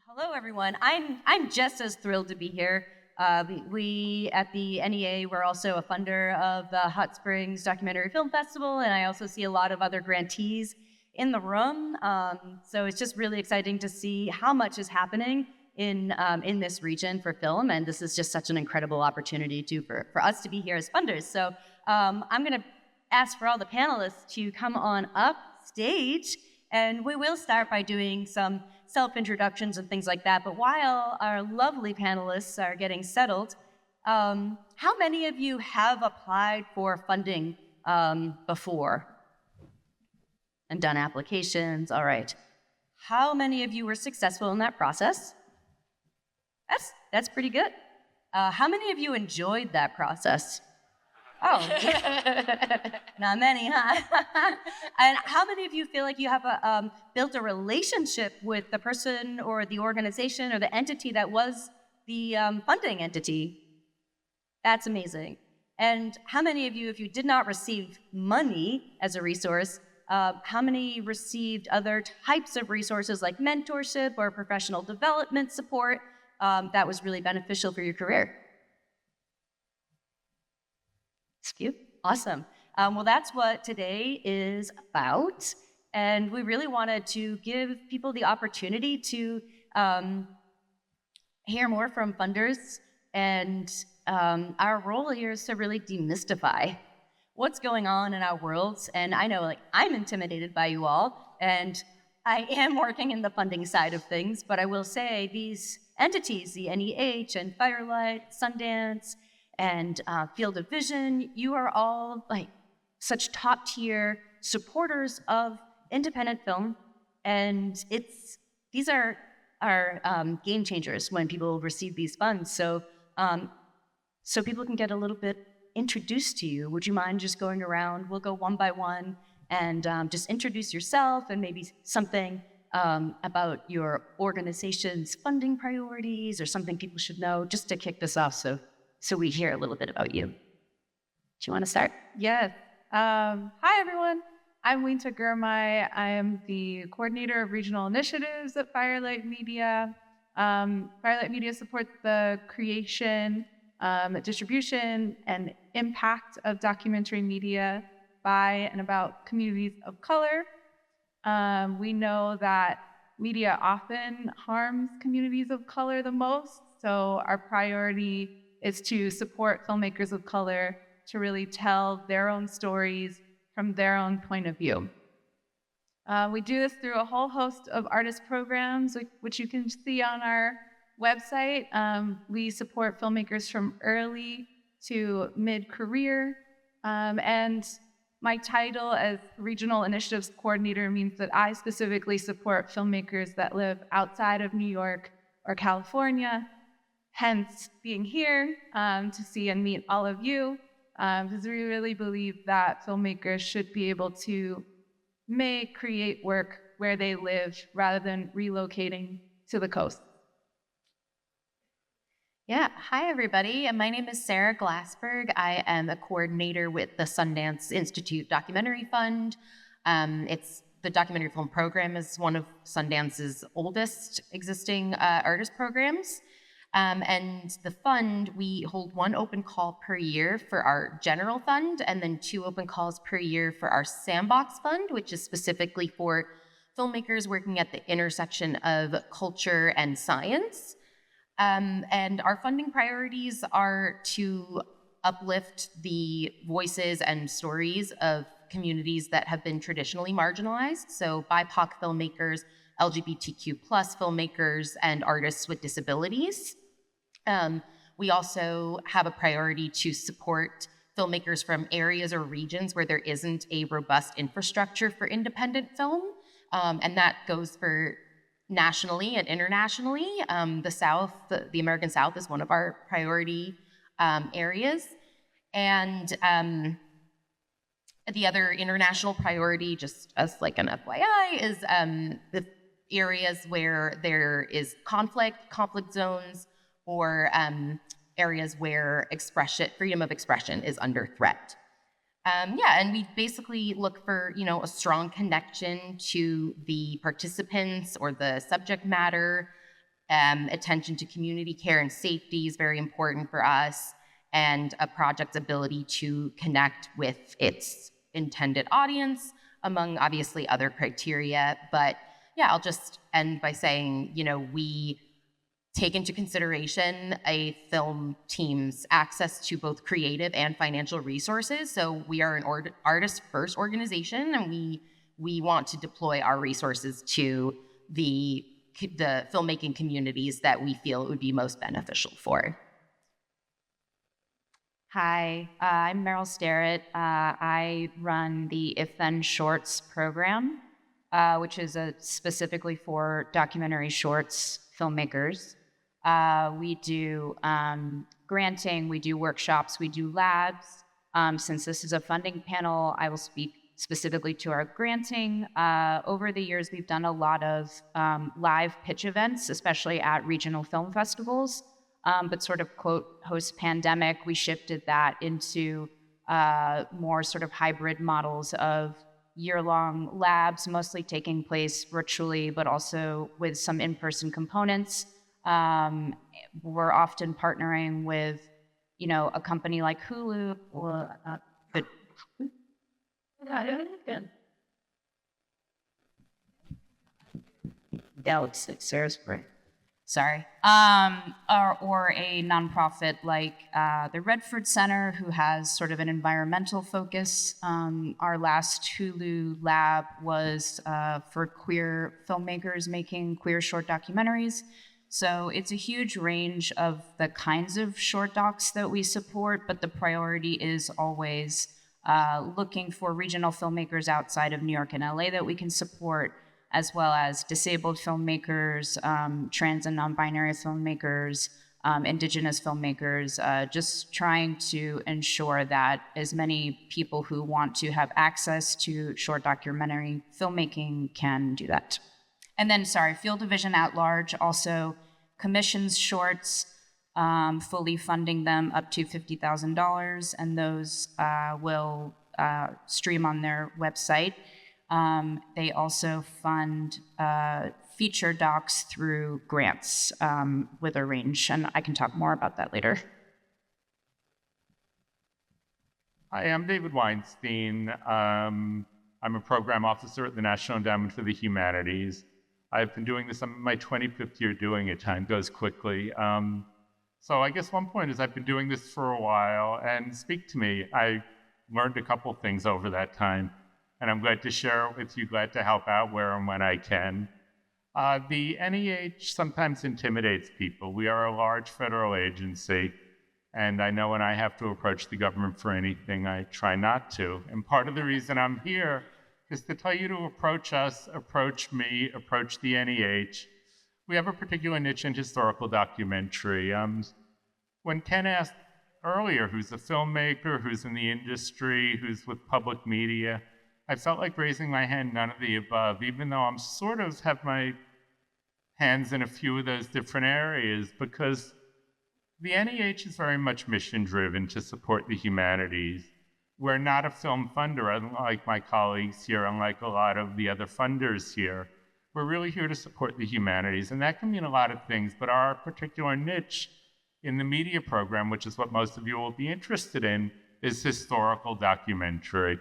Hello, everyone. I'm just as thrilled to be here. We at the NEA, we're also a funder of the Hot Springs Documentary Film Festival, and I also see a lot of other grantees in the room. So it's just really exciting to see how much is happening in this region for film, and this is just such an incredible opportunity for us to be here as funders. So I'm going to ask for all the panelists to come on up stage, and we will start by doing some self-introductions and things like that. But while our lovely panelists are getting settled, how many of you have applied for funding before and done applications? All right. How many of you were successful in that process? That's pretty good. How many of you enjoyed that process? Oh, not many, huh? And how many of you feel like you have built a relationship with the person or the organization or the entity that was the funding entity? That's amazing. And how many of you, if you did not receive money as a resource, how many received other types of resources like mentorship or professional development support that was really beneficial for your career? Few. Awesome. Well, that's what today is about. And we really wanted to give people the opportunity to hear more from funders. And our role here is to really demystify what's going on in our worlds. And I know, like, I'm intimidated by you all, and I am working in the funding side of things, but I will say these entities, the NEH and Firelight, Sundance, and Field of Vision, you are all like such top tier supporters of independent film, and these are game changers when people receive these funds. So so people can get a little bit introduced to you. Would you mind just going around? We'll go one by one and just introduce yourself and maybe something about your organization's funding priorities or something people should know, just to kick this off so we hear a little bit about you. Do you want to start? Yes. Hi, everyone. I'm Weenta Girmay. I am the coordinator of regional initiatives at Firelight Media. Firelight Media supports the creation, distribution, and impact of documentary media by and about communities of color. We know that media often harms communities of color the most, so our priority is to support filmmakers of color to really tell their own stories from their own point of view. We do this through a whole host of artist programs, which you can see on our website. We support filmmakers from early to mid-career, and my title as Regional Initiatives Coordinator means that I specifically support filmmakers that live outside of New York or California, hence being here to see and meet all of you, because we really believe that filmmakers should be able to create work where they live rather than relocating to the coast. Yeah, hi everybody. My name is Sara Glassberg. I am a coordinator with the Sundance Institute Documentary Fund. The documentary film program is one of Sundance's oldest existing artist programs. And the fund, we hold one open call per year for our general fund, and then 2 open calls per year for our sandbox fund, which is specifically for filmmakers working at the intersection of culture and science. And our funding priorities are to uplift the voices and stories of communities that have been traditionally marginalized, so BIPOC filmmakers, LGBTQ+ filmmakers, and artists with disabilities. We also have a priority to support filmmakers from areas or regions where there isn't a robust infrastructure for independent film, and that goes for nationally and internationally. The South, the American South, is one of our priority areas. And the other international priority, just as like an FYI, is the areas where there is conflict zones, or areas where freedom of expression is under threat. And we basically look for, a strong connection to the participants or the subject matter, Attention to community care and safety is very important for us, and a project's ability to connect with its intended audience, among obviously other criteria. But yeah, I'll just end by saying, we take into consideration a film team's access to both creative and financial resources. So we are an artist-first organization, and we want to deploy our resources to the filmmaking communities that we feel it would be most beneficial for. Hi, I'm Merrill Sterritt. I run the If Then Shorts program, which is specifically for documentary shorts filmmakers. We do granting, we do workshops, we do labs. Since this is a funding panel, I will speak specifically to our granting. Over the years, we've done a lot of live pitch events, especially at regional film festivals. But sort of, quote, post-pandemic, we shifted that into more sort of hybrid models of year-long labs, mostly taking place virtually, but also with some in-person components. We're often partnering with, a company like Hulu or Sorry. Or a nonprofit like the Redford Center, who has sort of an environmental focus. Our last Hulu lab was for queer filmmakers making queer short documentaries. So it's a huge range of the kinds of short docs that we support, but the priority is always looking for regional filmmakers outside of New York and LA that we can support, as well as disabled filmmakers, trans and non-binary filmmakers, indigenous filmmakers, just trying to ensure that as many people who want to have access to short documentary filmmaking can do that. And then, Field Division at Large also commissions shorts, fully funding them up to $50,000, and those will stream on their website. They also fund feature docs through grants with a range, and I can talk more about that later. Hi, I'm David Weinstein. I'm a program officer at the National Endowment for the Humanities. I've been doing this, I'm in my 25th year doing it, time goes quickly. So I guess one point is I've been doing this for a while, and speak to me. I learned a couple things over that time, and I'm glad to share it with you, glad to help out where and when I can. The NEH sometimes intimidates people. We are a large federal agency, and I know when I have to approach the government for anything, I try not to. And part of the reason I'm here is to tell you to approach us, approach me, approach the NEH. We have a particular niche in historical documentary. When Ken asked earlier who's a filmmaker, who's in the industry, who's with public media, I felt like raising my hand, none of the above, even though I'm sort of have my hands in a few of those different areas, because the NEH is very much mission-driven to support the humanities. We're not a film funder, unlike my colleagues here, unlike a lot of the other funders here. We're really here to support the humanities, and that can mean a lot of things, but our particular niche in the media program, which is what most of you will be interested in, is historical documentary.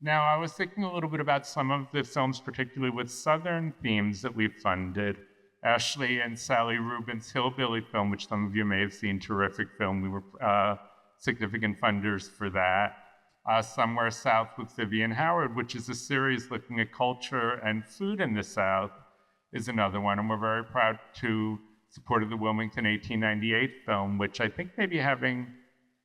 Now, I was thinking a little bit about some of the films, particularly with Southern themes that we've funded. Ashley and Sally Rubin's Hillbilly film, which some of you may have seen, terrific film. We were significant funders for that. Somewhere South with Vivian Howard, which is a series looking at culture and food in the South, is another one. And we're very proud to support the Wilmington 1898 film, which I think may be having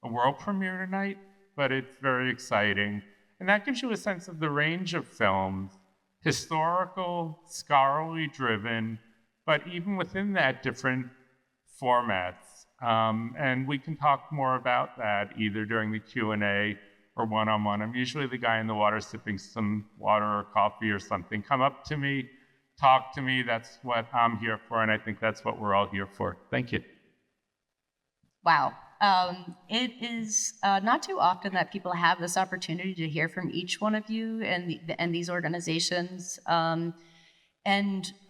a world premiere tonight, but it's very exciting. And that gives you a sense of the range of films, historical, scholarly driven, but even within that, different formats. And we can talk more about that either during the Q&A or one-on-one. I'm usually the guy in the water sipping some water or coffee or something. Come up to me, talk to me. That's what I'm here for, and I think that's what we're all here for. Thank you. Wow. It is not too often that people have this opportunity to hear from each one of you and these organizations. And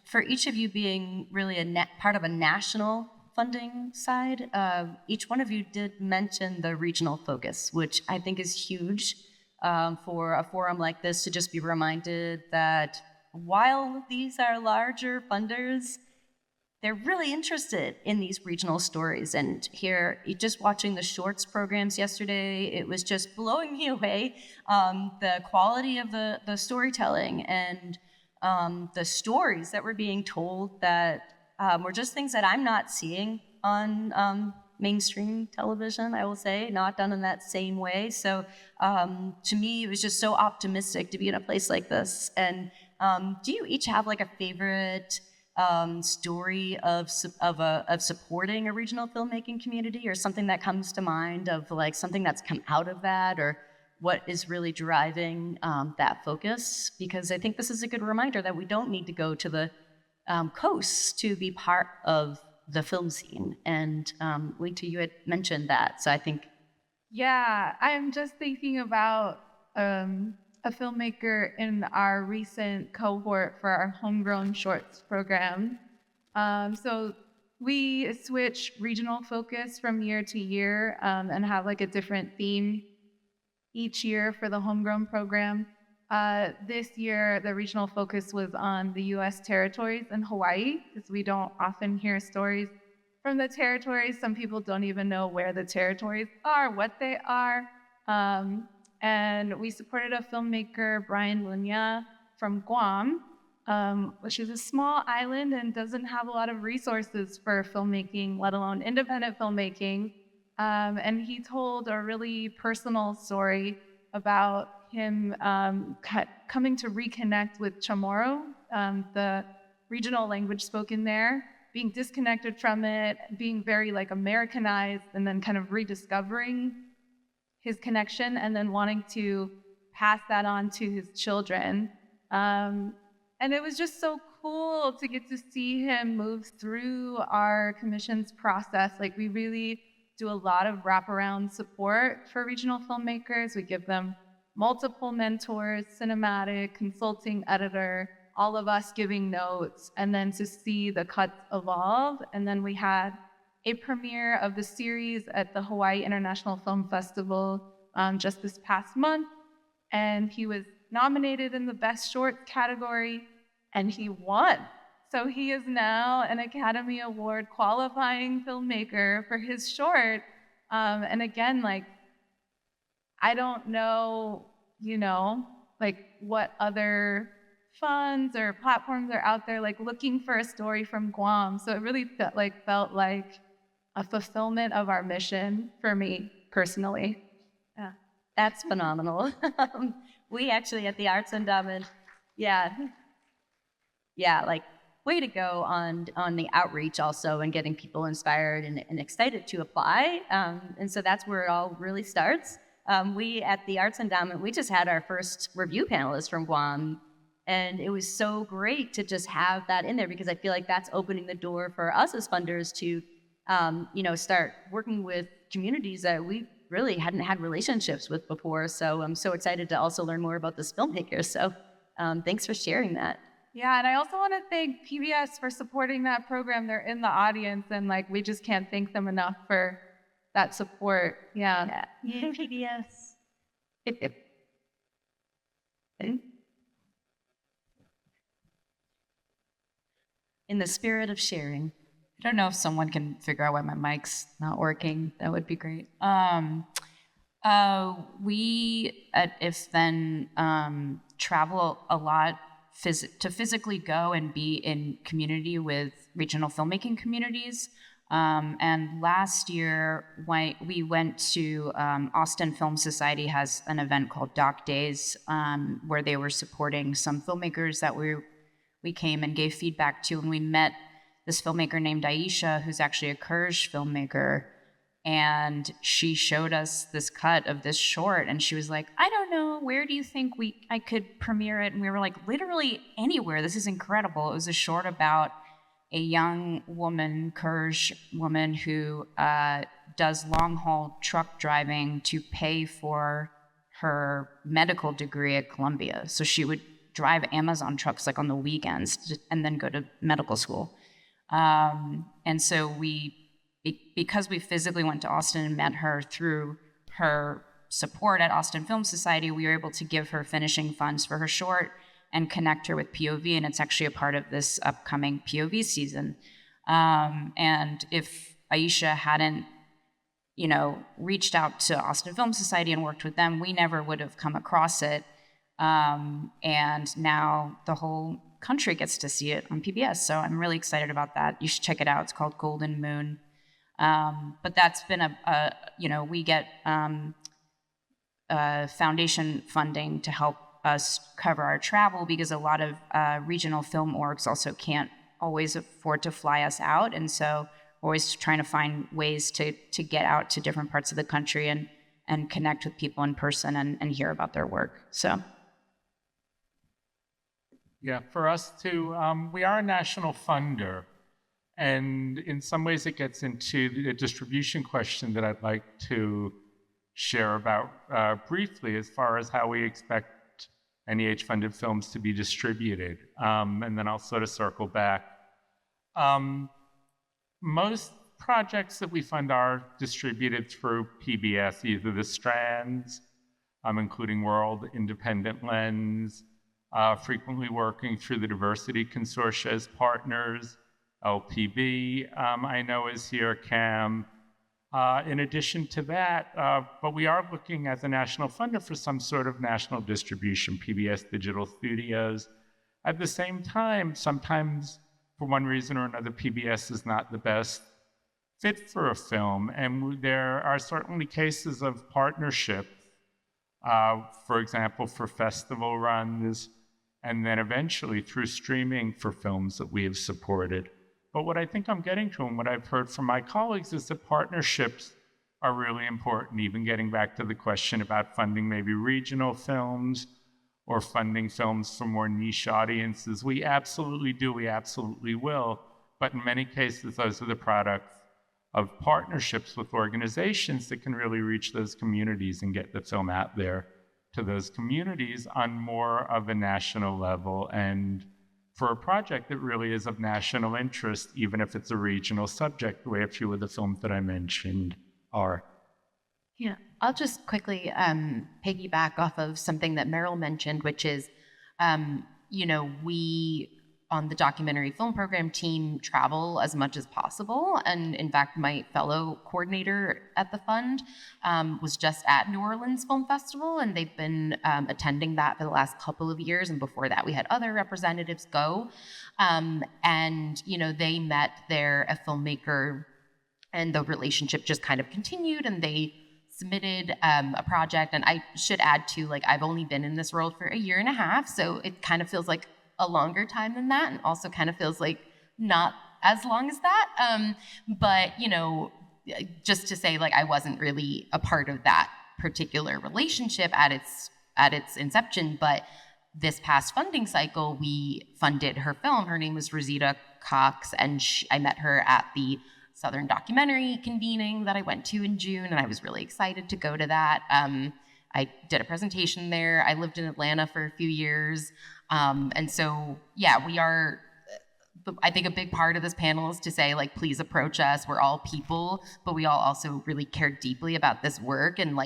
for each of you being really part of a national funding side, each one of you did mention the regional focus, which I think is huge for a forum like this to just be reminded that while these are larger funders, they're really interested in these regional stories. And here, just watching the shorts programs yesterday, it was just blowing me away, the quality of the storytelling and the stories that were being told that were just things that I'm not seeing on mainstream television, I will say, not done in that same way. So to me, it was just so optimistic to be in a place like this. And do you each have like a favorite story of supporting a regional filmmaking community, or something that comes to mind of like something that's come out of that, or what is really driving that focus? Because I think this is a good reminder that we don't need to go to the coasts to be part of the film scene. And Weenta, you had mentioned that, so I think. Yeah, I'm just thinking about a filmmaker in our recent cohort for our homegrown shorts program. So we switch regional focus from year to year and have like a different theme each year for the homegrown program. This year, the regional focus was on the U.S. territories and Hawaii, because we don't often hear stories from the territories. Some people don't even know where the territories are, what they are. And we supported a filmmaker, Brian Lunya, from Guam, which is a small island and doesn't have a lot of resources for filmmaking, let alone independent filmmaking. And he told a really personal story about him coming to reconnect with Chamorro, the regional language spoken there, being disconnected from it, being very like Americanized, and then kind of rediscovering his connection, and then wanting to pass that on to his children. And it was just so cool to get to see him move through our commissions process. Like, we really do a lot of wraparound support for regional filmmakers. We give them multiple mentors, cinematic, consulting, editor, all of us giving notes, and then to see the cuts evolve. And then we had a premiere of the series at the Hawaii International Film Festival just this past month, and he was nominated in the Best Short category, and he won. So he is now an Academy Award qualifying filmmaker for his short. And again, like, I don't know, like what other funds or platforms are out there like looking for a story from Guam. So it really felt like a fulfillment of our mission for me personally. Yeah, that's phenomenal. We actually at the Arts Endowment, like, way to go on the outreach also, and getting people inspired and excited to apply. And so that's where it all really starts. We at the Arts Endowment, we just had our first review panelist from Guam, and it was so great to just have that in there, because I feel like that's opening the door for us as funders to start working with communities that we really hadn't had relationships with before. So I'm so excited to also learn more about this filmmaker. So thanks for sharing that. Yeah, and I also want to thank PBS for supporting that program. They're in the audience, and like, we just can't thank them enough for that support. Yeah. Yay, PBS. In the spirit of sharing. I don't know if someone can figure out why my mic's not working. That would be great. We at IFTHEN travel a lot to physically go and be in community with regional filmmaking communities. And last year, we went to Austin Film Society has an event called Doc Days, where they were supporting some filmmakers that we came and gave feedback to, and we met this filmmaker named Aisha, who's actually a Kurj filmmaker, and she showed us this cut of this short, and she was like, I don't know, where do you think I could premiere it? And we were like, literally anywhere. This is incredible. It was a short about a young woman, Kurj woman, who does long-haul truck driving to pay for her medical degree at Columbia. So she would drive Amazon trucks like on the weekends and then go to medical school. And so because we physically went to Austin and met her through her support at Austin Film Society, we were able to give her finishing funds for her short and connect her with POV, and it's actually a part of this upcoming POV season. And if Aisha hadn't, reached out to Austin Film Society and worked with them, we never would have come across it. And now the whole country gets to see it on PBS, so I'm really excited about that. You should check it out. It's called Golden Moon. But that's been we get foundation funding to help us cover our travel, because a lot of regional film orgs also can't always afford to fly us out, and so we're always trying to find ways to get out to different parts of the country and connect with people in person and hear about their work. So yeah, for us too, we are a national funder, and in some ways it gets into the distribution question that I'd like to share about briefly, as far as how we expect NEH-funded films to be distributed, and then I'll sort of circle back. Most projects that we fund are distributed through PBS, either the strands, including World, Independent Lens, frequently working through the Diversity Consortia as partners, LPB, I know is here, CAM. In addition to that, but we are looking as a national funder for some sort of national distribution, PBS Digital Studios. At the same time, sometimes for one reason or another, PBS is not the best fit for a film, and there are certainly cases of partnership, for example, for festival runs, and then eventually through streaming for films that we have supported. But what I think I'm getting to, and what I've heard from my colleagues, is that partnerships are really important, even getting back to the question about funding maybe regional films or funding films for more niche audiences. We absolutely do, we absolutely will, but in many cases, those are the products of partnerships with organizations that can really reach those communities and get the film out there to those communities on more of a national level, and for a project that really is of national interest, even if it's a regional subject, the way a few of the films that I mentioned are. Yeah, I'll just quickly piggyback off of something that Merrill mentioned, which is, we on the documentary film program team travel as much as possible. And in fact, my fellow coordinator at the fund was just at New Orleans Film Festival, and they've been attending that for the last couple of years. And before that, we had other representatives go. They met there, a filmmaker, and the relationship just kind of continued, and they submitted a project. And I should add too, I've only been in this role for a year and a half, so it kind of feels like a longer time than that, and also kind of feels like not as long as that. But just to say, I wasn't really a part of that particular relationship at its inception. But this past funding cycle, we funded her film. Her name was Rosita Cox, and I met her at the Southern Documentary convening that I went to in June, and I was really excited to go to that. I did a presentation there. I lived in Atlanta for a few years. And so, yeah, we are, I think a big part of this panel is to say, please approach us. We're all people, but we all also really care deeply about this work and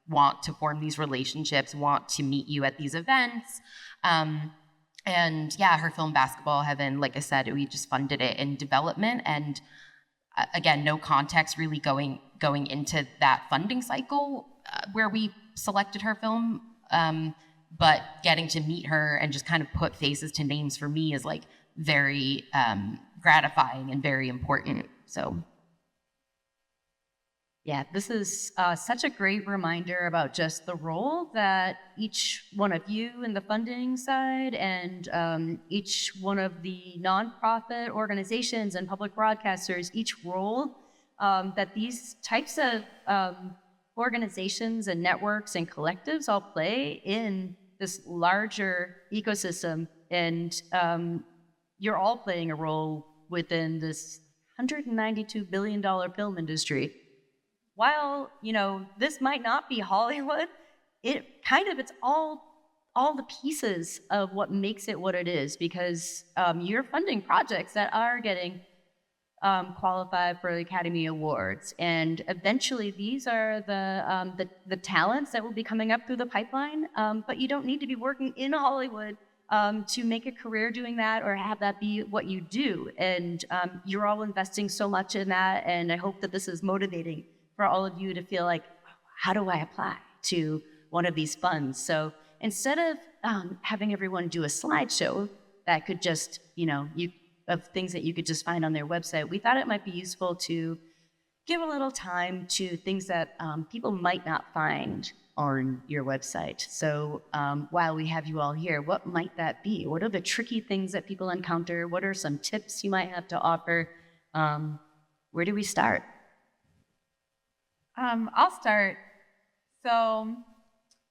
want to form these relationships, want to meet you at these events. And yeah, her film Basketball Heaven, like I said, we just funded it in development, and again, no context really going into that funding cycle where we selected her film. But getting to meet her and just kind of put faces to names for me is very gratifying and very important. So, yeah, this is such a great reminder about just the role that each one of you in the funding side and each one of the nonprofit organizations and public broadcasters, each role that these types of organizations and networks and collectives all play in this larger ecosystem, and you're all playing a role within this $192 billion film industry. While, this might not be Hollywood, it's all all the pieces of what makes it what it is, because you're funding projects that are getting qualified for the Academy Awards, and eventually these are the talents that will be coming up through the pipeline. But you don't need to be working in Hollywood to make a career doing that or have that be what you do. And you're all investing so much in that, and I hope that this is motivating for all of you to feel like, how do I apply to one of these funds? So instead of having everyone do a slideshow that could just, of things that you could just find on their website, we thought it might be useful to give a little time to things that people might not find on your website. So while we have you all here, what might that be? What are the tricky things that people encounter? What are some tips you might have to offer? Where do we start? I'll start. So,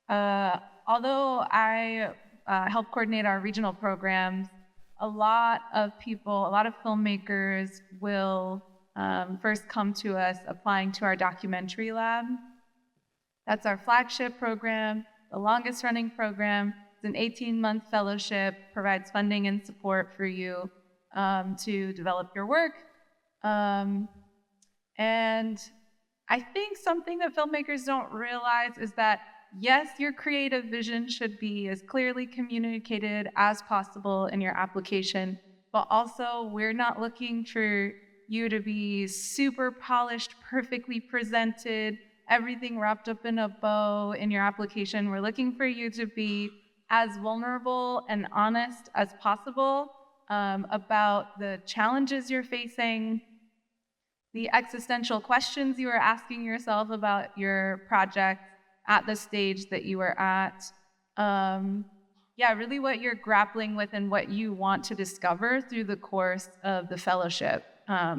although I help coordinate our regional programs, a lot of filmmakers will first come to us applying to our documentary lab. That's our flagship program, the longest running program. It's an 18-month fellowship, provides funding and support for you to develop your work. And I think something that filmmakers don't realize is that, yes, your creative vision should be as clearly communicated as possible in your application, but also we're not looking for you to be super polished, perfectly presented, everything wrapped up in a bow in your application. We're looking for you to be as vulnerable and honest as possible about the challenges you're facing, the existential questions you are asking yourself about your project at the stage that you are at. Really what you're grappling with and what you want to discover through the course of the fellowship.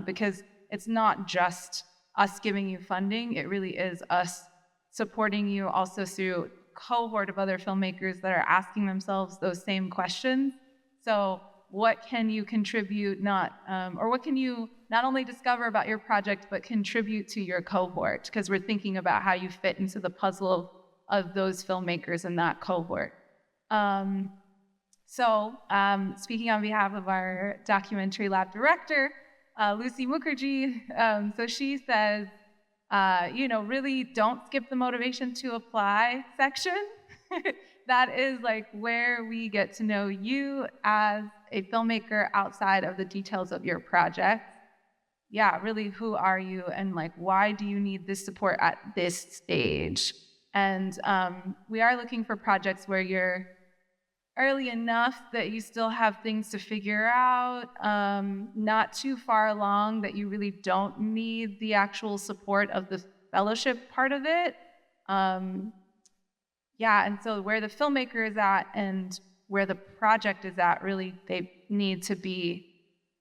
Because it's not just us giving you funding, it really is us supporting you also through a cohort of other filmmakers that are asking themselves those same questions. So what can you contribute what can you not only discover about your project, but contribute to your cohort? Because we're thinking about how you fit into the puzzle of those filmmakers in that cohort. Speaking on behalf of our documentary lab director, Lucy Mukherjee, so she says, really don't skip the motivation to apply section. That is like where we get to know you as a filmmaker outside of the details of your project. Yeah, really, who are you, and like, why do you need this support at this stage? And we are looking for projects where you're early enough that you still have things to figure out, not too far along that you really don't need the actual support of the fellowship part of it. And so where the filmmaker is at and where the project is at, really, they need to be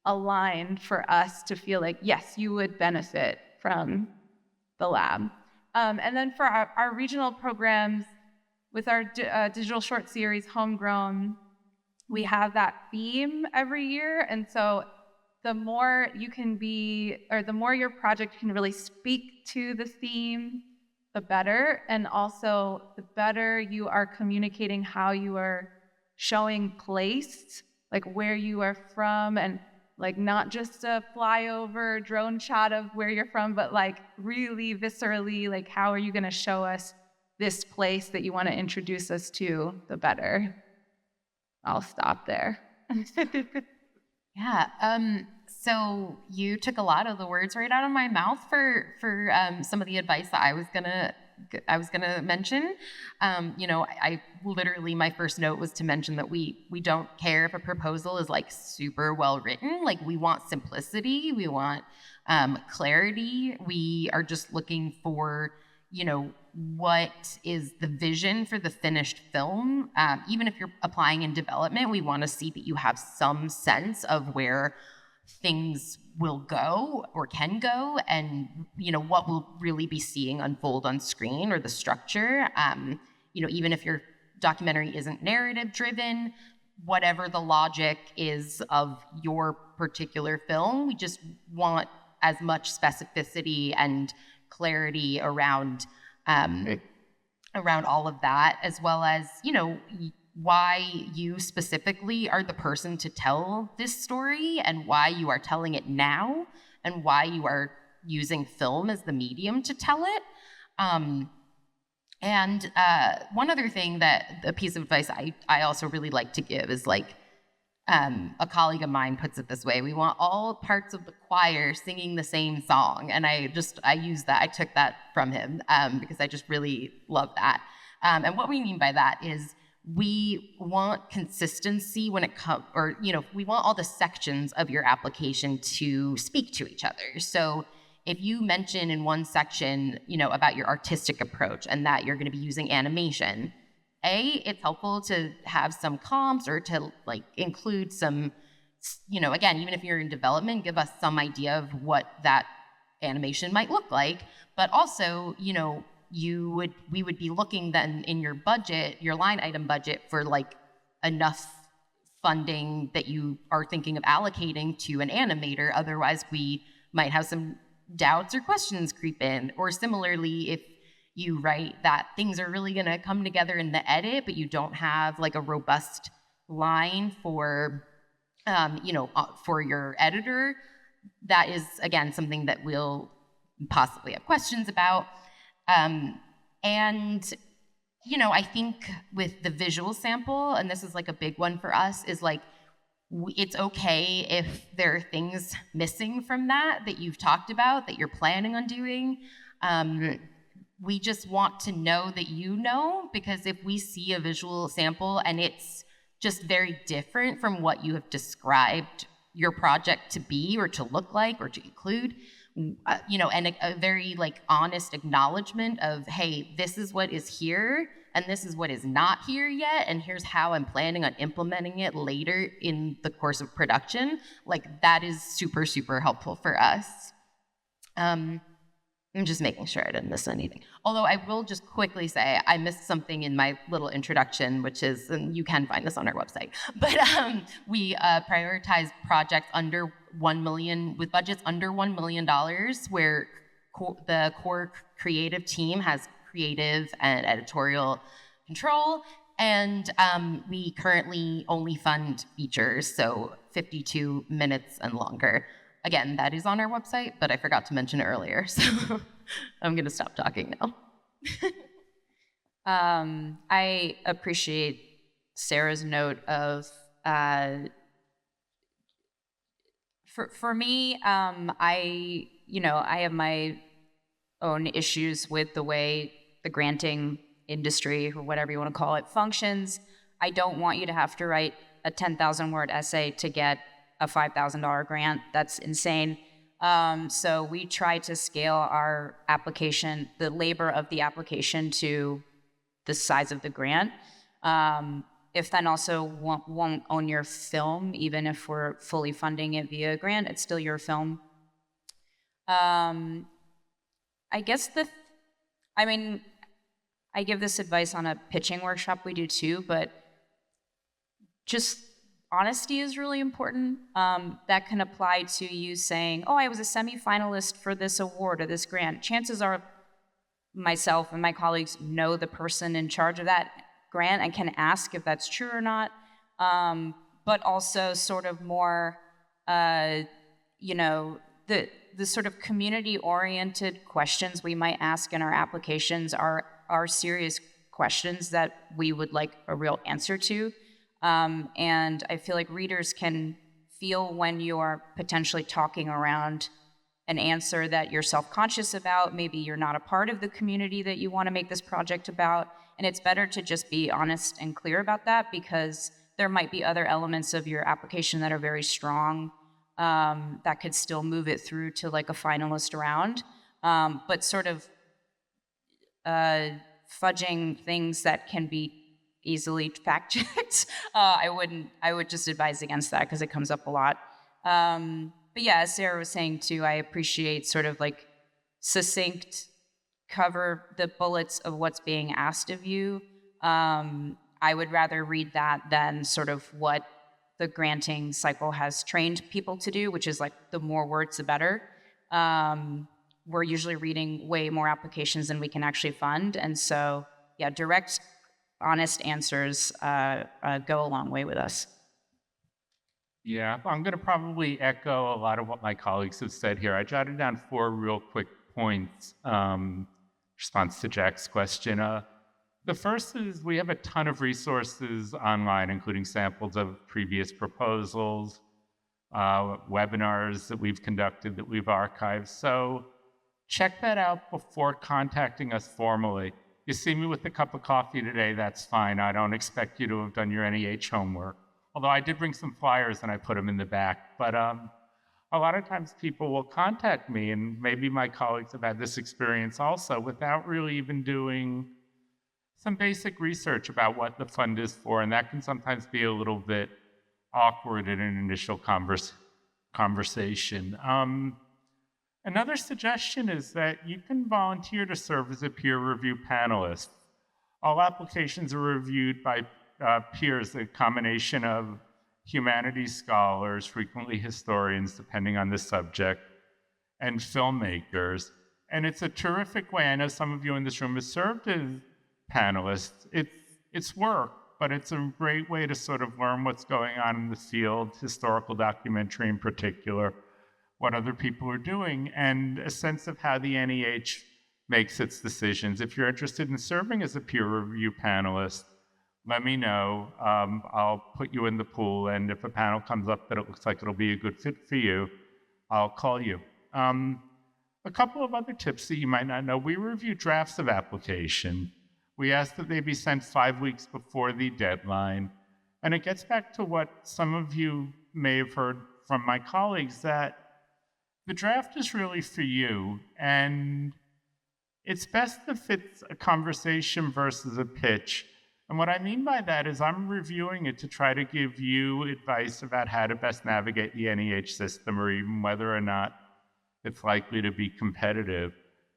aligned for us to feel like, yes, you would benefit from the lab. And then for our regional programs, with our digital short series, Homegrown, we have that theme every year. And so the more you can be, or the more your project can really speak to the theme, the better. And also the better you are communicating how you are showing place, like where you are from, and like not just a flyover drone shot of where you're from, but like really viscerally, like how are you gonna show us this place that you wanna introduce us to, the better. I'll stop there. Yeah, so you took a lot of the words right out of my mouth for some of the advice that I was gonna mention. I literally, my first note was to mention that we don't care if a proposal is like super well written. Like, we want simplicity, we want clarity. We are just looking for, what is the vision for the finished film. Even if you're applying in development, we want to see that you have some sense of where things will go or can go, and what we'll really be seeing unfold on screen, or the structure. Even if your documentary isn't narrative driven, whatever the logic is of your particular film, we just want as much specificity and clarity around all of that, as well as why you specifically are the person to tell this story and why you are telling it now and why you are using film as the medium to tell it. And one other thing a piece of advice I also really like to give is like, a colleague of mine puts it this way: we want all parts of the choir singing the same song. And I use that, I took that from him because I just really love that. And what we mean by that is we want consistency when it comes, or, we want all the sections of your application to speak to each other. So if you mention in one section, about your artistic approach and that you're going to be using animation, it's helpful to have some comps or to like include some, again, even if you're in development, give us some idea of what that animation might look like. But also, we would be looking then in your budget, your line item budget, for like enough funding that you are thinking of allocating to an animator. Otherwise, we might have some doubts or questions creep in. Or similarly, if you write that things are really going to come together in the edit, but you don't have like a robust line for, for your editor, that is, again, something that we'll possibly have questions about. And, I think with the visual sample, and this is like a big one for us, is like, it's okay if there are things missing from that you've talked about, that you're planning on doing. We just want to know that because if we see a visual sample and it's just very different from what you have described your project to be or to look like or to include, and a very like honest acknowledgement of, hey, this is what is here and this is what is not here yet, and here's how I'm planning on implementing it later in the course of production, like that is super, super helpful for us. I'm just making sure I didn't miss anything. Although I will just quickly say I missed something in my little introduction, which is, and you can find this on our website, but we prioritize projects under $1 million, with budgets under $1 million, where the core creative team has creative and editorial control. And we currently only fund features, so 52 minutes and longer. Again, that is on our website, but I forgot to mention it earlier, so I'm going to stop talking now. I appreciate Sarah's note of, for me, I have my own issues with the way the granting industry, or whatever you want to call it, functions. I don't want you to have to write a 10,000-word essay to get a $5,000 grant. That's insane. So we try to scale our application, the labor of the application, to the size of the grant. If then also won't own your film, even if we're fully funding it via a grant, it's still your film. I guess I give this advice on a pitching workshop we do too, but just honesty is really important. That can apply to you saying, oh, I was a semi-finalist for this award or this grant. Chances are myself and my colleagues know the person in charge of that grant and can ask if that's true or not. But also sort of more, the sort of community-oriented questions we might ask in our applications are serious questions that we would like a real answer to. And I feel like readers can feel when you're potentially talking around an answer that you're self-conscious about. Maybe you're not a part of the community that you want to make this project about. And it's better to just be honest and clear about that, because there might be other elements of your application that are very strong, that could still move it through to like a finalist round. But sort of fudging things that can be easily fact-checked, I would just advise against that, because it comes up a lot. But yeah, as Sarah was saying too, I appreciate sort of like succinct, cover the bullets of what's being asked of you. I would rather read that than sort of what the granting cycle has trained people to do, which is like the more words, the better. We're usually reading way more applications than we can actually fund. And so, yeah, direct honest answers go a long way with us. Yeah, I'm going to probably echo a lot of what my colleagues have said here. I jotted down 4 real quick points response to Jack's question. The first is we have a ton of resources online, including samples of previous proposals, webinars that we've conducted, that we've archived. So check that out before contacting us formally. You see me with a cup of coffee today, that's fine. I don't expect you to have done your NEH homework. Although I did bring some flyers and I put them in the back. But a lot of times people will contact me, and maybe my colleagues have had this experience also, without really even doing some basic research about what the fund is for. And that can sometimes be a little bit awkward in an initial conversation. Another suggestion is that you can volunteer to serve as a peer review panelist. All applications are reviewed by peers, a combination of humanities scholars, frequently historians, depending on the subject, and filmmakers. And it's a terrific way. I know some of you in this room have served as panelists. It's work, but it's a great way to sort of learn what's going on in the field, historical documentary in particular, what other people are doing, and a sense of how the NEH makes its decisions. If you're interested in serving as a peer review panelist, let me know. I'll put you in the pool, and if a panel comes up that it looks like it'll be a good fit for you, I'll call you. A couple of other tips that you might not know. We review drafts of application. We ask that they be sent 5 weeks before the deadline. And it gets back to what some of you may have heard from my colleagues, that the draft is really for you, and it's best if it's a conversation versus a pitch. And what I mean by that is I'm reviewing it to try to give you advice about how to best navigate the NEH system, or even whether or not it's likely to be competitive.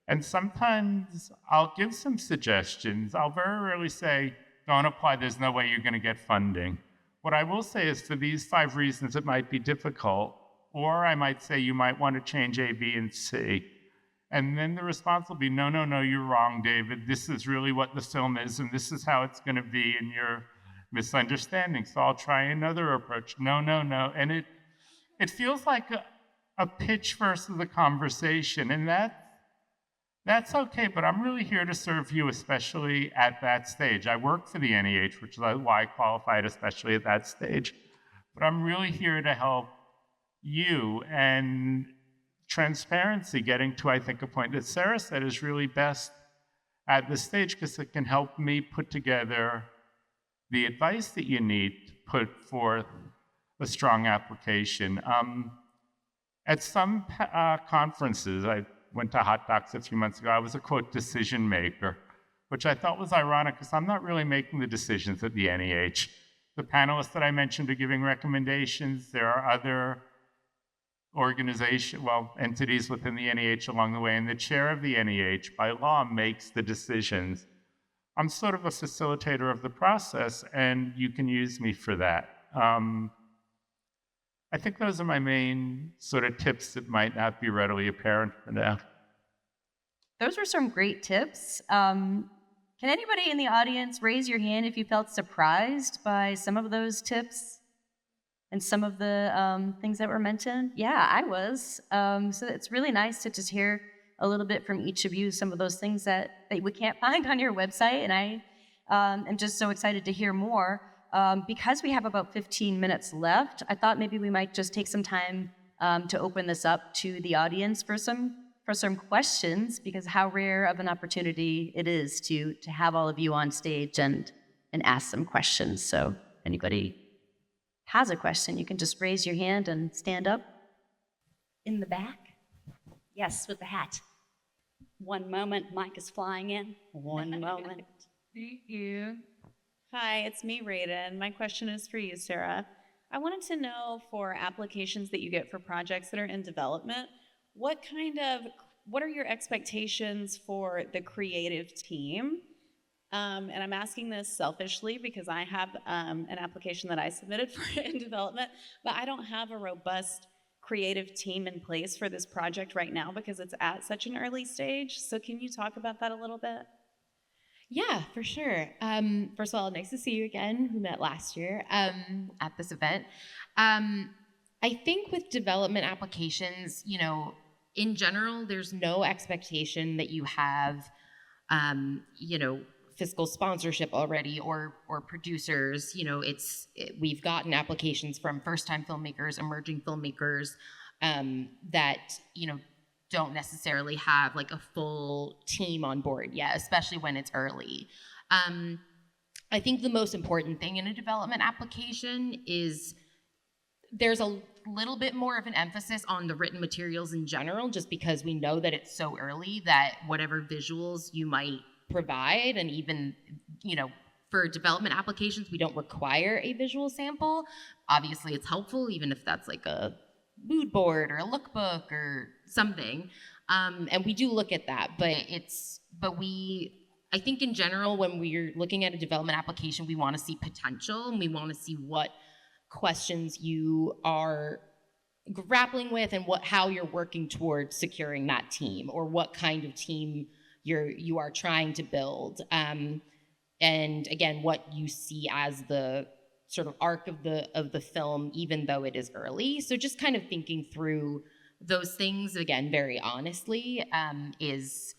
And sometimes I'll give some suggestions. I'll very rarely say, don't apply, there's no way you're going to get funding. What I will say is, for these 5 reasons it might be difficult, or I might say you might want to change A, B, and C. And then the response will be, no, you're wrong, David. This is really what the film is, and this is how it's going to be, and you're misunderstanding. So I'll try another approach. No. And it feels like a pitch versus a conversation, and that's okay, but I'm really here to serve you, especially at that stage. I work for the NEH, which is why I qualified, especially at that stage. But I'm really here to help you, and transparency, getting to, I think, a point that Sara said is really best at this stage, because it can help me put together the advice that you need to put forth a strong application. At some conferences, I went to Hot Docs a few months ago, I was a, quote, decision maker, which I thought was ironic, because I'm not really making the decisions at the NEH. The panelists that I mentioned are giving recommendations. There are other entities within the NEH along the way, and the chair of the NEH, by law, makes the decisions. I'm sort of a facilitator of the process, and you can use me for that. I think those are my main sort of tips that might not be readily apparent for now. Those were some great tips. Can anybody in the audience raise your hand if you felt surprised by some of those tips and some of the things that were mentioned? Yeah, I was. So it's really nice to just hear a little bit from each of you, some of those things that we can't find on your website, and I am just so excited to hear more. Because we have about 15 minutes left, I thought maybe we might just take some time to open this up to the audience for some questions, because how rare of an opportunity it is to have all of you on stage and ask some questions. So anybody has a question, you can just raise your hand and stand up. In the back? Yes, with the hat. One moment, mic is flying in. One moment. Thank you. Hi, it's me, Raiden. My question is for you, Sara. I wanted to know, for applications that you get for projects that are in development, what are your expectations for the creative team? And I'm asking this selfishly because I have an application that I submitted for in development, but I don't have a robust creative team in place for this project right now because it's at such an early stage. So can you talk about that a little bit? Yeah, for sure. First of all, nice to see you again. We met last year at this event. I think with development applications, in general, there's no expectation that you have, fiscal sponsorship already or producers. We've gotten applications from first-time filmmakers, emerging filmmakers that don't necessarily have like a full team on board yet, especially when it's early. I think the most important thing in a development application is there's a little bit more of an emphasis on the written materials in general, just because we know that it's so early that whatever visuals you might provide, and even, for development applications, we don't require a visual sample. Obviously, it's helpful, even if that's like a mood board or a lookbook or something. And we do look at that, I think in general, when we're looking at a development application, we want to see potential, and we want to see what questions you are grappling with and how you're working towards securing that team, or what kind of team you are trying to build. And again, what you see as the sort of arc of the film, even though it is early. So just kind of thinking through those things, again, very honestly, is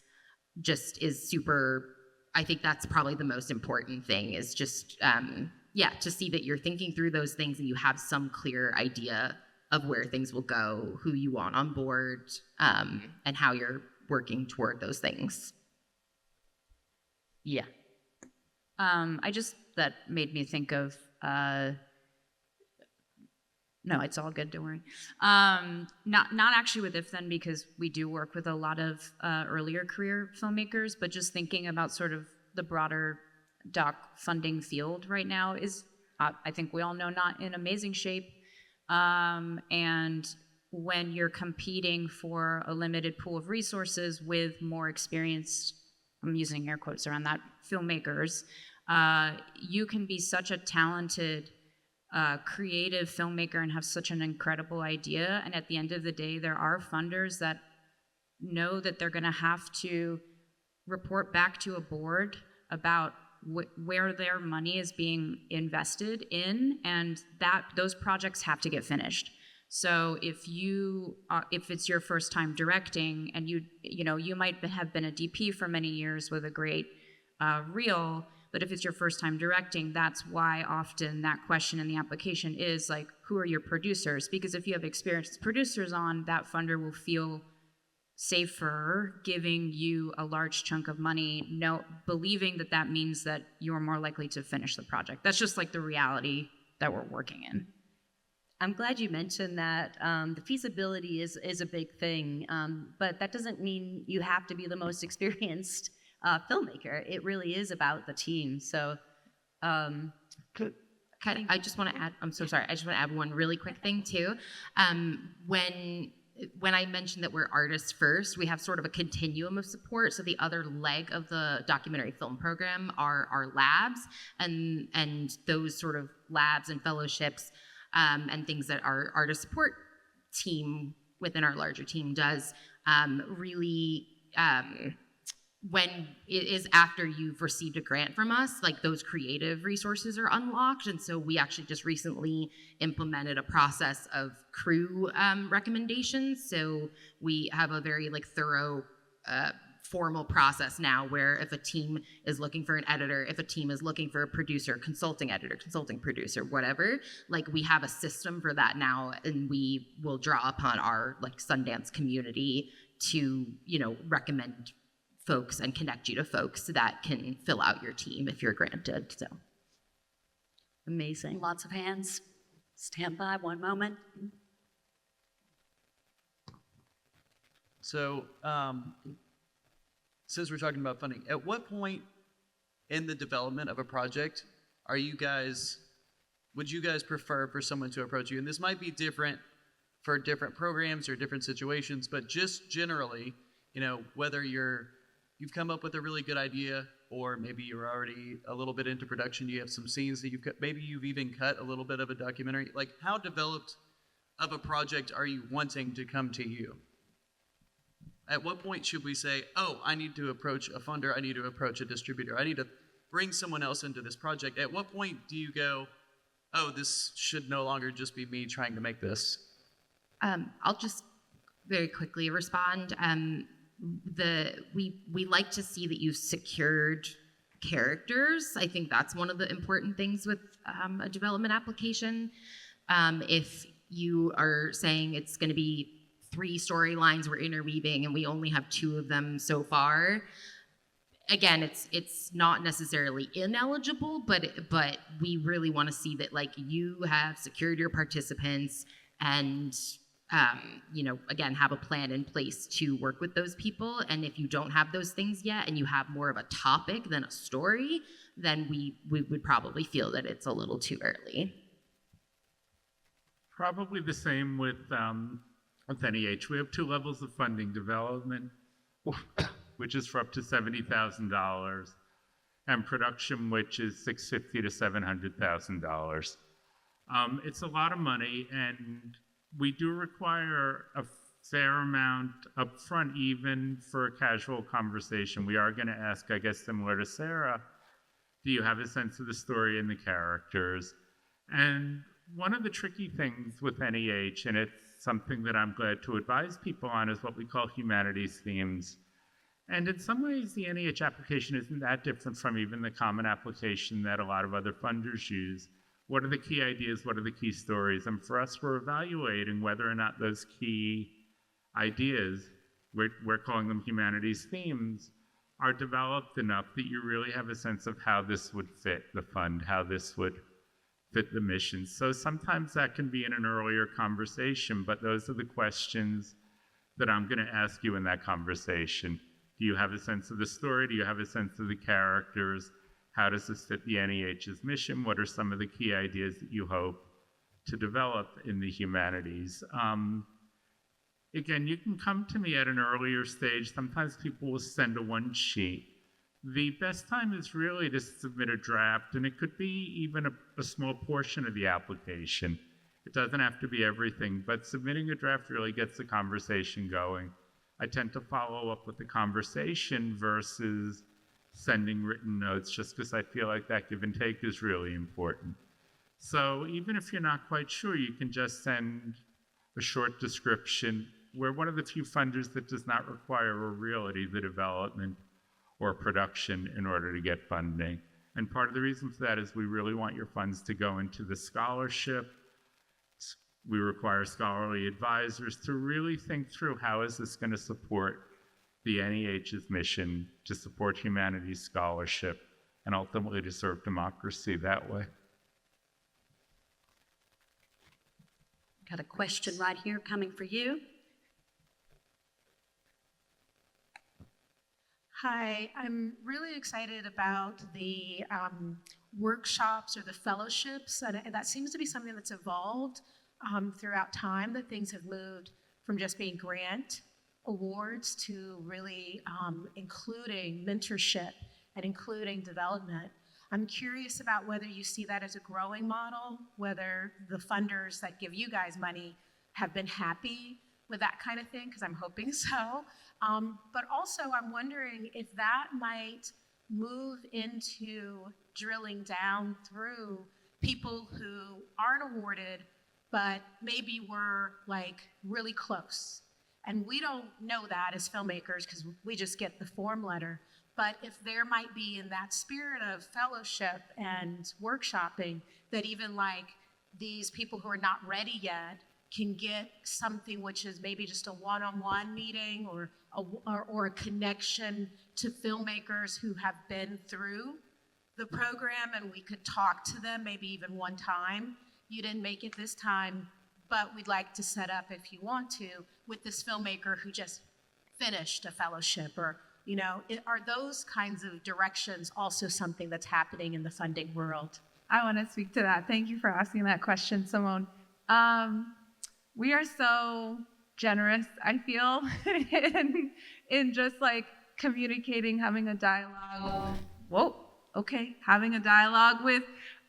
super. I think that's probably the most important thing, is just, to see that you're thinking through those things and you have some clear idea of where things will go, who you want on board, and how you're working toward those things. Yeah. That made me think of, no, it's all good, don't worry. Not actually with IFTHEN, because we do work with a lot of earlier career filmmakers, but just thinking about sort of the broader doc funding field right now is, I think we all know, not in amazing shape. And when you're competing for a limited pool of resources with more experienced, I'm using air quotes around that, filmmakers, you can be such a talented creative filmmaker and have such an incredible idea, and at the end of the day, there are funders that know that they're going to have to report back to a board about where their money is being invested in, and that those projects have to get finished. So if it's your first time directing, and you might have been a DP for many years with a great reel, but if it's your first time directing, that's why often that question in the application is like, who are your producers? Because if you have experienced producers on, that funder will feel safer giving you a large chunk of money, believing that means that you're more likely to finish the project. That's just like the reality that we're working in. I'm glad you mentioned that. The feasibility is a big thing, but that doesn't mean you have to be the most experienced filmmaker. It really is about the team. So, I just want to add. I'm so sorry. I just want to add one really quick thing too. When I mentioned that we're artists first, we have sort of a continuum of support. So the other leg of the documentary film program are our labs, and those sort of labs and fellowships and things that our artist support team within our larger team does really. When it is after you've received a grant from us, like those creative resources are unlocked. And so we actually just recently implemented a process of crew recommendations. So we have a very thorough formal process now, where if a team is looking for an editor, if a team is looking for a producer, consulting editor, consulting producer, whatever, we have a system for that now, and we will draw upon our Sundance community to, recommend folks and connect you to folks that can fill out your team if you're granted. So amazing. Lots of hands. Stand by one moment. So since we're talking about funding, at what point in the development of a project would you guys prefer for someone to approach you? And this might be different for different programs or different situations, but just generally, whether you've come up with a really good idea, or maybe you're already a little bit into production, you have some scenes that maybe you've even cut a little bit of a documentary. How developed of a project are you wanting to come to you? At what point should we say, oh, I need to approach a funder, I need to approach a distributor, I need to bring someone else into this project? At what point do you go, oh, this should no longer just be me trying to make this? I'll just very quickly respond. We like to see that you've secured characters. I think that's one of the important things with a development application. If you are saying it's going to be 3 storylines we're interweaving and we only have 2 of them so far, again, it's not necessarily ineligible, but we really want to see that like you have secured your participants and again, have a plan in place to work with those people. And if you don't have those things yet and you have more of a topic than a story, then we would probably feel that it's a little too early. Probably the same with NEH. We have 2 levels of funding: development, which is for up to $70,000, and production, which is $650,000 to $700,000. It's a lot of money, and we do require a fair amount up front, even for a casual conversation. We are going to ask, I guess, similar to Sara, do you have a sense of the story and the characters? And one of the tricky things with NEH, and it's something that I'm glad to advise people on, is what we call humanities themes. And in some ways, the NEH application isn't that different from even the common application that a lot of other funders use. What are the key ideas? What are the key stories? And for us, we're evaluating whether or not those key ideas, we're calling them humanities themes, are developed enough that you really have a sense of how this would fit the fund, how this would fit the mission. So sometimes that can be in an earlier conversation, but those are the questions that I'm going to ask you in that conversation. Do you have a sense of the story? Do you have a sense of the characters? How does this fit the NEH's mission? What are some of the key ideas that you hope to develop in the humanities? Again, you can come to me at an earlier stage. Sometimes people will send a 1 sheet. The best time is really to submit a draft, and it could be even a small portion of the application. It doesn't have to be everything, but submitting a draft really gets the conversation going. I tend to follow up with the conversation versus sending written notes, just because I feel like that give and take is really important. So even if you're not quite sure, you can just send a short description. We're one of the few funders that does not require a reality, the development or production, in order to get funding. And part of the reason for that is we really want your funds to go into the scholarship. We require scholarly advisors to really think through how is this going to support the NEH's mission to support humanities scholarship and ultimately to serve democracy that way. Got a question right here coming for you. Hi, I'm really excited about the workshops or the fellowships, and that seems to be something that's evolved throughout time, that things have moved from just being grant awards to really including mentorship and including development. I'm curious about whether you see that as a growing model, whether the funders that give you guys money have been happy with that kind of thing, because I'm hoping so. But also I'm wondering if that might move into drilling down through people who aren't awarded, but maybe were like really close. And we don't know that as filmmakers because we just get the form letter. But if there might be in that spirit of fellowship and workshopping, that even like these people who are not ready yet can get something which is maybe just a one-on-one meeting or a connection to filmmakers who have been through the program, and we could talk to them maybe even one time. You didn't make it this time, but we'd like to set up, if you want to, with this filmmaker who just finished a fellowship, or, you know, are those kinds of directions also something that's happening in the funding world? I want to speak to that. Thank you for asking that question, Simone. We are so generous, I feel, in just like communicating, having a dialogue. Having a dialogue with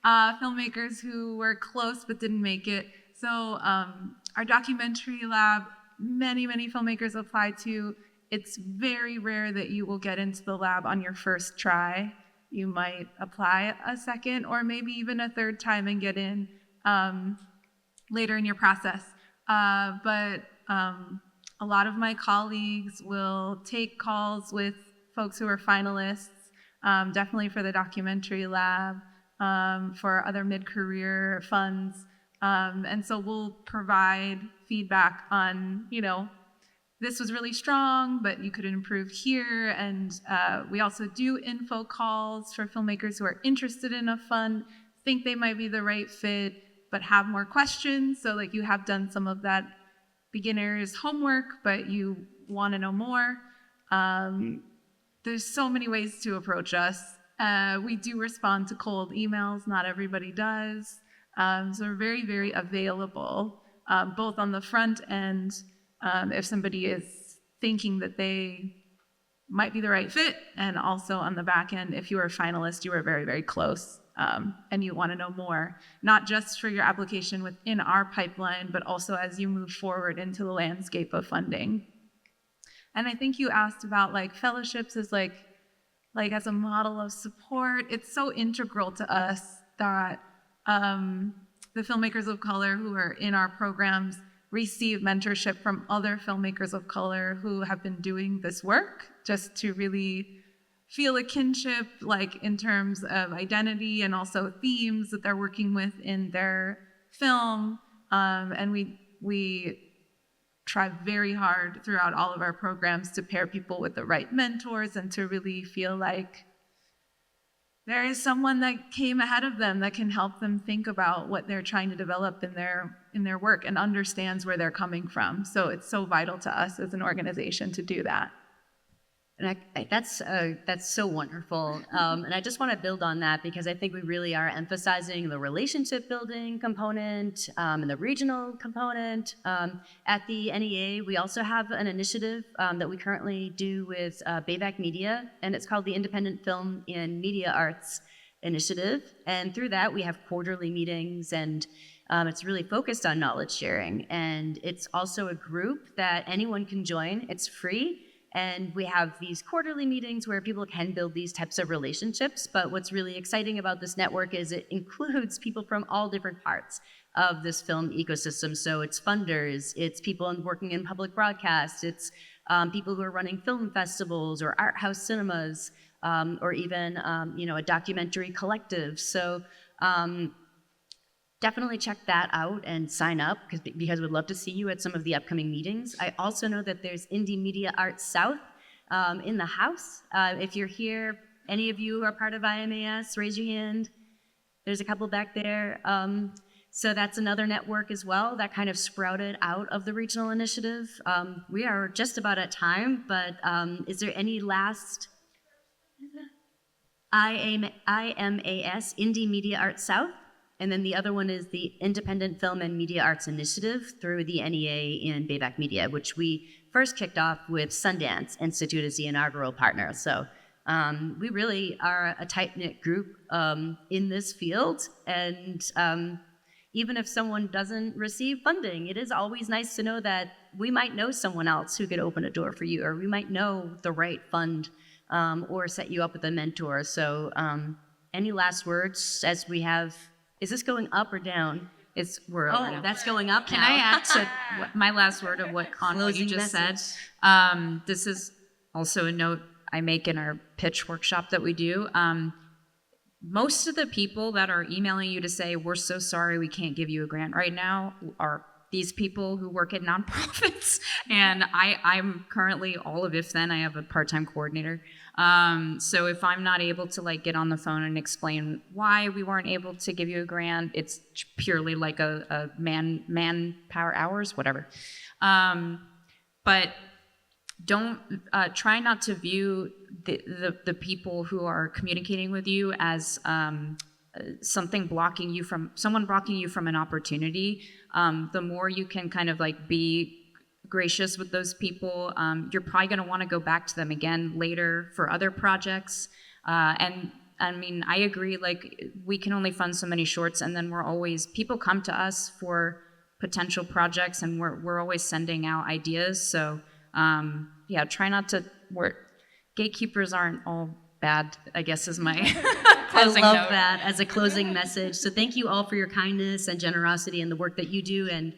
filmmakers who were close but didn't make it. So our documentary lab, many filmmakers applied to. it's very rare that you will get into the lab on your first try. You might apply a second or maybe even a third time and get in later in your process. But a lot of my colleagues will take calls with folks who are finalists, definitely for the documentary lab, for other mid-career funds. And so we'll provide feedback on, this was really strong, but you could improve here. And we also do info calls for filmmakers who are interested in a fund, think they might be the right fit, but have more questions. So like you have done some of that beginner's homework, but you want to know more. There's so many ways to approach us. We do respond to cold emails. Not everybody does. So we're very, very available, both on the front end, if somebody is thinking that they might be the right fit, and also on the back end, if you are a finalist, you are very, very close, and you want to know more, not just for your application within our pipeline, but also as you move forward into the landscape of funding. And I think you asked about like fellowships as like as a model of support. It's so integral to us that the filmmakers of color who are in our programs receive mentorship from other filmmakers of color who have been doing this work, just to really feel a kinship, like in terms of identity and also themes that they're working with in their film. And we try very hard throughout all of our programs to pair people with the right mentors and to really feel like there is someone that came ahead of them that can help them think about what they're trying to develop in their work and understands where they're coming from. So it's so vital to us as an organization to do that. And that's so wonderful. And I just want to build on that because I think we really are emphasizing the relationship building component and the regional component. At the NEA, we also have an initiative that we currently do with Bayback Media, and it's called the Independent Film and Media Arts Initiative. And through that, we have quarterly meetings, and it's really focused on knowledge sharing. And it's also a group that anyone can join. It's free. And we have these quarterly meetings where people can build these types of relationships. But what's really exciting about this network is it includes people from all different parts of this film ecosystem. So it's funders, it's people working in public broadcast, it's people who are running film festivals or art house cinemas, or even a documentary collective. So definitely check that out and sign up because we'd love to see you at some of the upcoming meetings. I also know that there's Indie Media Arts South in the house. If you're here, any of you who are part of IMAS, raise your hand. There's a couple back there. So that's another network as well that kind of sprouted out of the regional initiative. We are just about at time, but is there any last? IMAS, Indie Media Arts South. And then the other one is the Independent Film and Media Arts Initiative through the NEA and Bayback Media, which we first kicked off with Sundance Institute as the inaugural partner. So we really are a tight-knit group in this field. And even if someone doesn't receive funding, it is always nice to know that we might know someone else who could open a door for you, or we might know the right fund or set you up with a mentor. So any last words as we have... Is this going up or down? That's going up Can now. I add to my last word of what you just said? This is also a note I make in our pitch workshop that we do. Most of the people that are emailing you to say, we're so sorry we can't give you a grant right now, are these people who work at nonprofits. And I'm currently all of If Then. I have a part-time coordinator. So if I'm not able to get on the phone and explain why we weren't able to give you a grant, it's purely like a manpower hours, whatever. But don't try not to view the people who are communicating with you as someone blocking you from an opportunity. The more you can kind of be gracious with those people, you're probably going to want to go back to them again later for other projects. And I mean, I agree, we can only fund so many shorts, and then people come to us for potential projects, and we're always sending out ideas. So Yeah, try not to work. Gatekeepers aren't all bad, I guess is my closing I love note. that as a closing message. So thank you all for your kindness and generosity and the work that you do. And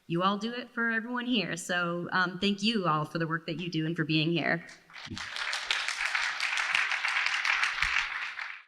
you all do it for everyone here. So thank you all for the work that you do and for being here.